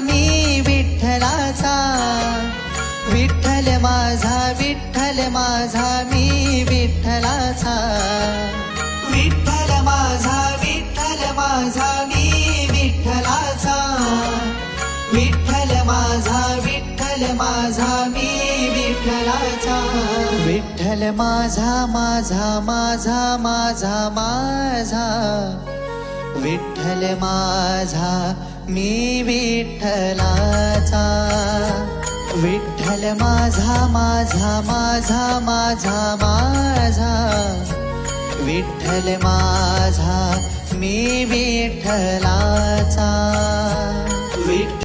मी विठ्ठलाचा, विठ्ठल माझा, विठ्ठल माझा मी विठ्ठलाचा, विठ्ठल माझा, विठ्ठल माझा मी विठ्ठलाचा, विठ्ठल माझा, विठ्ठल माझा मी विठ्ठलाचा, विठ्ठल माझा, माझा माझा माझा माझा, विठ्ठल माझा मी विठ्ठलाचा, विठ्ठल माझा, माझा माझा माझा माझा, विठ्ठल माझा मी विठ्ठलाचा.